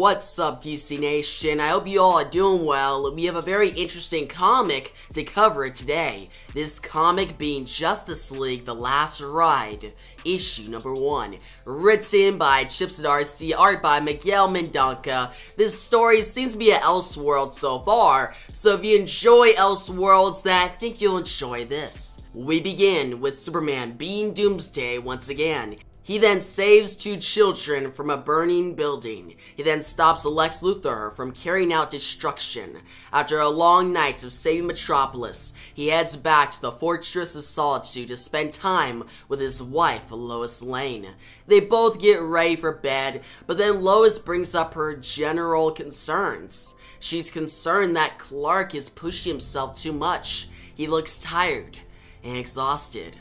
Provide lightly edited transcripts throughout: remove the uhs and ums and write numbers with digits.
What's up, DC Nation? I hope you all are doing well. We have a very interesting comic to cover today. This comic being Justice League The Last Ride, issue number 1. Written by Chip Zdarsky, art by Miguel Mendonca. This story seems to be an Elseworld so far, so if you enjoy Elseworlds, then I think you'll enjoy this. We begin with Superman being Doomsday once again. He then saves 2 children from a burning building. He then stops Lex Luthor from carrying out destruction. After a long night of saving Metropolis, he heads back to the Fortress of Solitude to spend time with his wife, Lois Lane. They both get ready for bed, but then Lois brings up her general concerns. She's concerned that Clark is pushing himself too much. He looks tired and exhausted.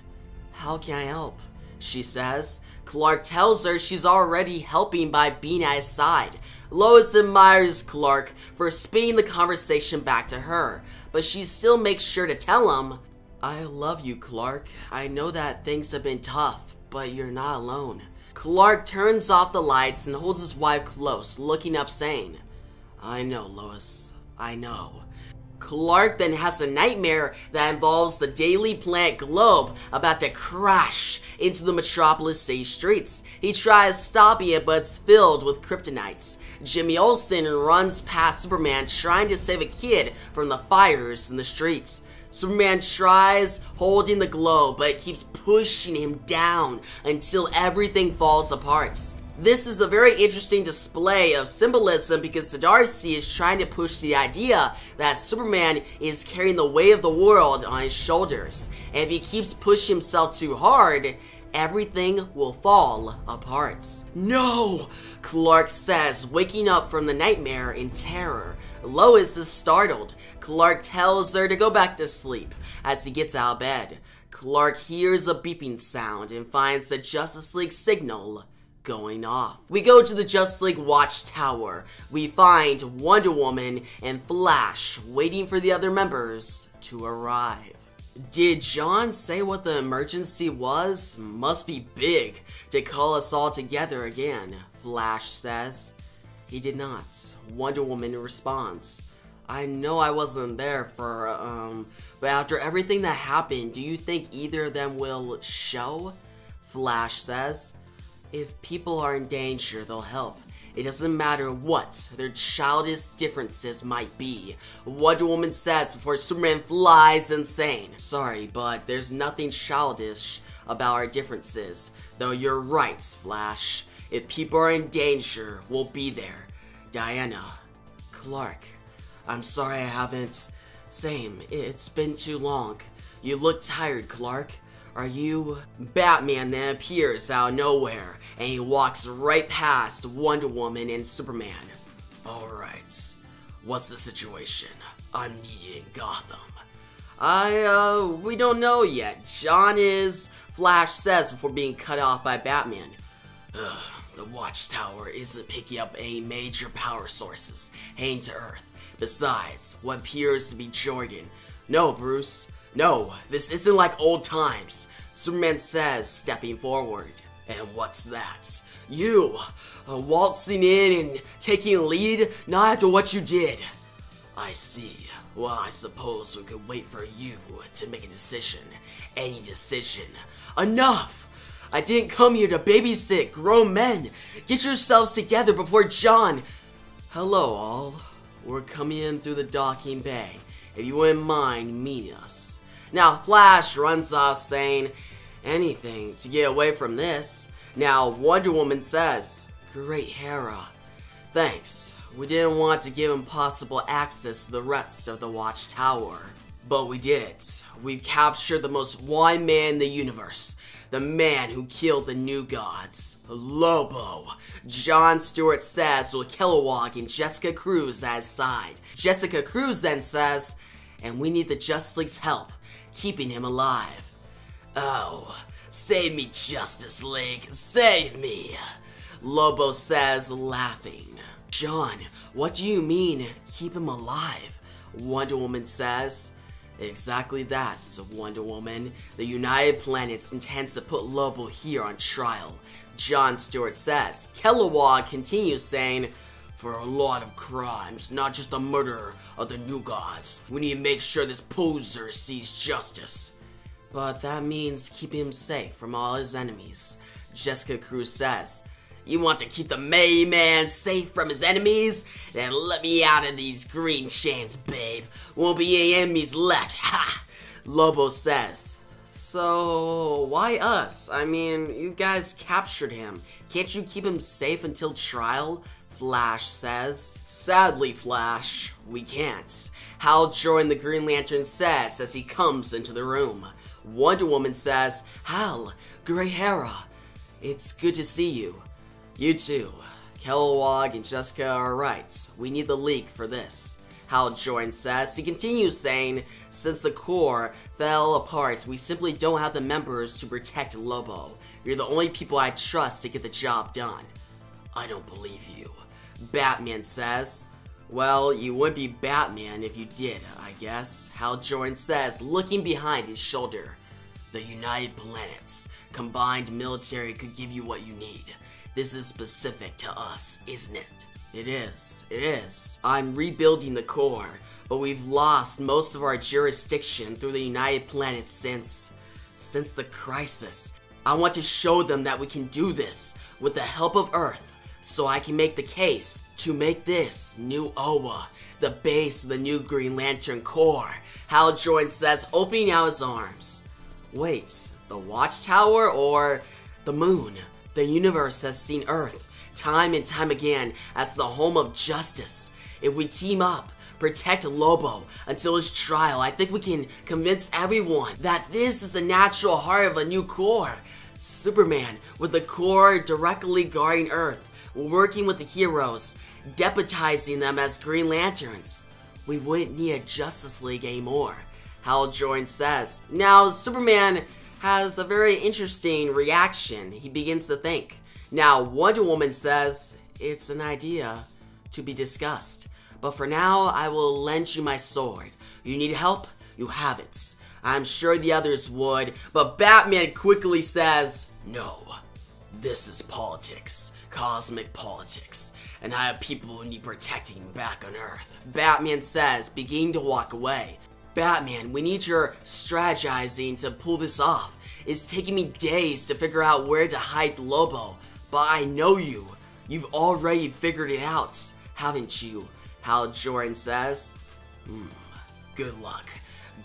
"How can I help?" she says. Clark tells her she's already helping by being at his side. Lois admires Clark for spinning the conversation back to her, but she still makes sure to tell him, "I love you, Clark. I know that things have been tough, but you're not alone." Clark turns off the lights and holds his wife close, looking up saying, "I know, Lois. I know." Clark then has a nightmare that involves the Daily Planet globe about to crash into the Metropolis City streets. He tries stopping it, but it's filled with kryptonites. Jimmy Olsen runs past Superman trying to save a kid from the fires in the streets. Superman tries holding the globe, but it keeps pushing him down until everything falls apart. This is a very interesting display of symbolism because Zdarsky is trying to push the idea that Superman is carrying the weight of the world on his shoulders, and if he keeps pushing himself too hard, everything will fall apart. "No!" Clark says, waking up from the nightmare in terror. Lois is startled. Clark tells her to go back to sleep as he gets out of bed. Clark hears a beeping sound and finds the Justice League signal going off. We go to the Justice League Watchtower. We find Wonder Woman and Flash waiting for the other members to arrive. Did John say what the emergency was? Must be big to call us all together again, Flash says. He did not. Wonder Woman responds, "I know I wasn't there for, but after everything that happened, do you think either of them will show?" Flash says, "If people are in danger, they'll help. It doesn't matter what their childish differences might be," Wonder Woman says before Superman flies insane. "Sorry, but there's nothing childish about our differences. Though you're right, Flash. If people are in danger, we'll be there. Diana." "Clark, I'm sorry I haven't." "Same. It's been too long. You look tired, Clark. Are you?" Batman then appears out of nowhere, and he walks right past Wonder Woman and Superman. "Alright, what's the situation? I'm needed in Gotham." We don't know yet. John is," Flash says before being cut off by Batman. "The Watchtower isn't picking up any major power sources heading to Earth. Besides, what appears to be Jordan." "No, Bruce. No, this isn't like old times," Superman says, stepping forward. "And what's that? You, waltzing in and taking a lead, not after what you did." "I see. Well, I suppose we could wait for you to make a decision. Any decision." "Enough! I didn't come here to babysit grown men. Get yourselves together before John." "Hello, all. We're coming in through the docking bay. If you wouldn't mind meeting us." Now Flash runs off saying, "Anything to get away from this." Now Wonder Woman says, "Great Hera. Thanks. We didn't want to give him possible access to the rest of the Watchtower. But we did. We've captured the most wanted man in the universe. The man who killed the New Gods, Lobo," John Stewart says with Kilowog and Jessica Cruz at his side. Jessica Cruz then says, "And we need the Justice League's help keeping him alive." "Oh, save me, Justice League, save me," Lobo says, laughing. "John, what do you mean, keep him alive?" Wonder Woman says. "Exactly that, Wonder Woman. The United Planets intends to put Lobo here on trial," John Stewart says. Kilowog continues saying, for a lot of crimes, not just the murder of the new gods. We need to make sure this poser sees justice. But that means keeping him safe from all his enemies. Jessica Cruz says, "You want to keep the May Man safe from his enemies? Then let me out of these green chains, babe. Won't be any enemies left, ha!" Lobo says, "So, why us? I mean, you guys captured him. Can't you keep him safe until trial?" Flash says. "Sadly, Flash, we can't." Hal Jordan the Green Lantern says as he comes into the room. Wonder Woman says, "Hal, Grey Hera, it's good to see you." "You too. Kilowog and Jessica are right. We need the League for this." Hal Jordan says. He continues saying, "Since the Corps fell apart, we simply don't have the members to protect Lobo. You're the only people I trust to get the job done." "I don't believe you," Batman says. "Well, you wouldn't be Batman if you did, I guess," Hal Jordan says, looking behind his shoulder. "The United Planets combined military could give you what you need. This is specific to us, isn't it?" It is. "I'm rebuilding the Corps, but we've lost most of our jurisdiction through the United Planets since the crisis. I want to show them that we can do this with the help of Earth, so I can make the case to make this new Oa the base of the new Green Lantern Corps," Hal Jordan says, opening out his arms. "Wait, the Watchtower or the moon? The universe has seen Earth time and time again as the home of justice. If we team up, protect Lobo until his trial, I think we can convince everyone that this is the natural heart of a new Corps. Superman, with the Corps directly guarding Earth, working with the heroes, deputizing them as Green Lanterns. We wouldn't need a Justice League anymore," Hal Jordan says. Now, Superman has a very interesting reaction. He begins to think. Now, Wonder Woman says, "It's an idea to be discussed. But for now, I will lend you my sword. You need help? You have it." I'm sure the others would, but Batman quickly says, "No, this is politics, cosmic politics, and I have people who need protecting back on Earth." Batman says, beginning to walk away. "Batman, we need your strategizing to pull this off. It's taking me days to figure out where to hide Lobo, but I know you. You've already figured it out, haven't you?" Hal Jordan says. Good luck,"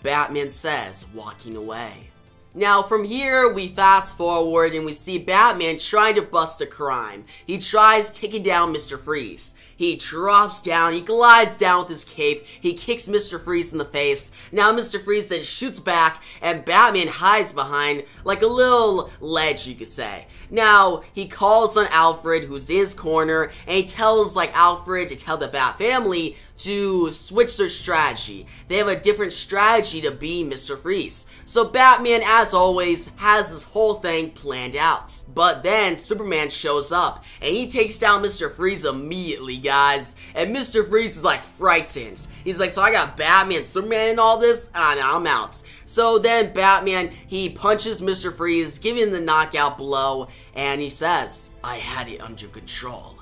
Batman says, walking away. Now, from here, we fast forward and we see Batman trying to bust a crime. He tries taking down Mr. Freeze. He drops down, he glides down with his cape, he kicks Mr. Freeze in the face. Now Mr. Freeze then shoots back, and Batman hides behind, like a little ledge, you could say. Now, he calls on Alfred, who's in his corner, and he tells, Alfred to tell the Bat family to switch their strategy. They have a different strategy to beat Mr. Freeze. So Batman, as always, has this whole thing planned out. But then Superman shows up, and he takes down Mr. Freeze immediately, guys. And Mr. Freeze is frightened. He's like, "So I got Batman, Superman, and all this? Ah, no, I'm out." So then Batman, he punches Mr. Freeze, giving the knockout blow, and he says, "I had it under control."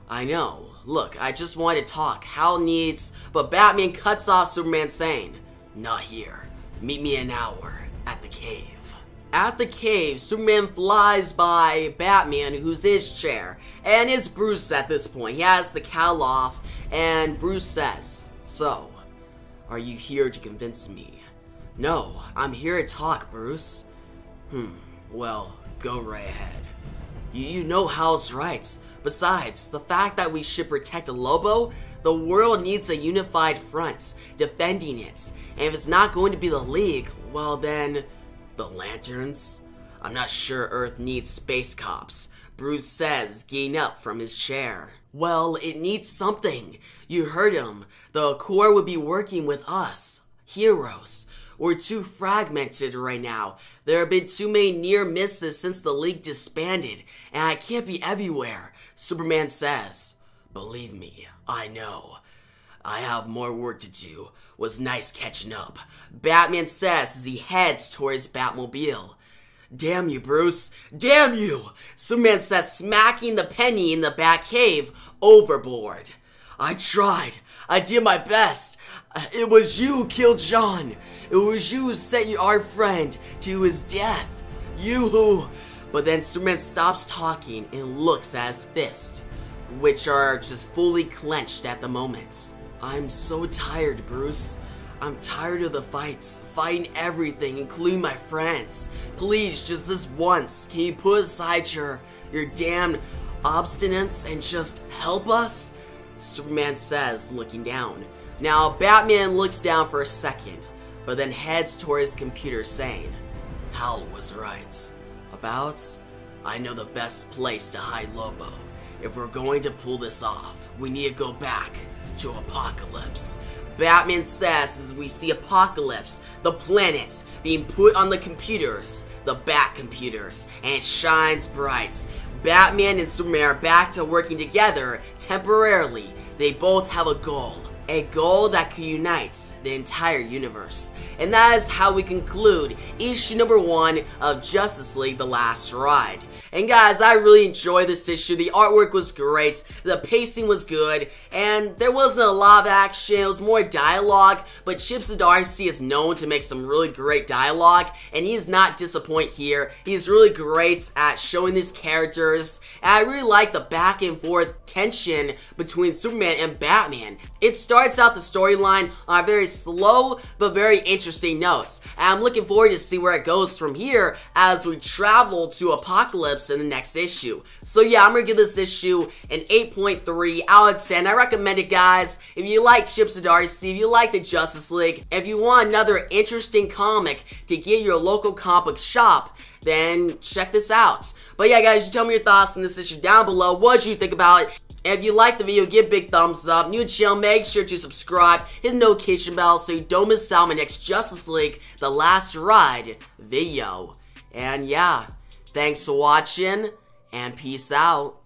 "I know. Look, I just wanted to talk. Hal needs..." But Batman cuts off Superman saying, "Not here. Meet me in an hour at the cave." At the cave, Superman flies by Batman, who's in his chair, and it's Bruce at this point. He has the cowl off, and Bruce says, "So, are you here to convince me?" "No, I'm here to talk, Bruce." Well, go right ahead. You know Hal's right. Besides, the fact that we should protect Lobo, the world needs a unified front, defending it. And if it's not going to be the League, well then, the Lanterns? I'm not sure Earth needs space cops, Bruce says, getting up from his chair. Well, it needs something. You heard him. The Corps would be working with us, heroes. We're too fragmented right now. There have been too many near misses since the League disbanded, and I can't be everywhere, Superman says. Believe me, I know. I have more work to do. Was nice catching up, Batman says as he heads towards Batmobile. Damn you, Bruce. Damn you, Superman says, smacking the penny in the Batcave overboard. I tried. I did my best. It was you who killed John. It was you who sent our friend to his death. You who... But then Superman stops talking and looks at his fists, which are just fully clenched at the moment. I'm so tired, Bruce. I'm tired of the fights, fighting everything, including my friends. Please, just this once, can you put aside your damn obstinance and just help us? Superman says, looking down. Now, Batman looks down for a second, but then heads toward his computer saying, Hal was right. I know the best place to hide Lobo. If we're going to pull this off, we need to go back to Apokolips. Batman says as we see Apokolips, the planets being put on the computers, the Bat computers, and it shines bright. Batman and Superman are back to working together temporarily. They both have a goal that can unite the entire universe. And that is how we conclude issue number 1 of Justice League The Last Ride. And guys, I really enjoyed this issue. The artwork was great, the pacing was good, and there wasn't a lot of action. It was more dialogue, but Chip Zdarsky is known to make some really great dialogue, and he is not disappointed here. He's really great at showing these characters, and I really like the back and forth tension between Superman and Batman. It starts out the storyline on a very slow but very interesting notes, and I'm looking forward to see where it goes from here as we travel to Apokolips in the next issue. So yeah, I'm gonna give this issue an 8.3 out of 10. I recommend it, guys. If you like Chip Zdarsky, if you like the Justice League, if you want another interesting comic to get your local comic shop, then check this out. But yeah, guys, you tell me your thoughts on this issue down below. What did you think about it? If you liked the video, give a big thumbs up. New channel, make sure to subscribe, hit the notification bell so you don't miss out on my next Justice League The Last Ride video. And yeah, thanks for watching, and peace out.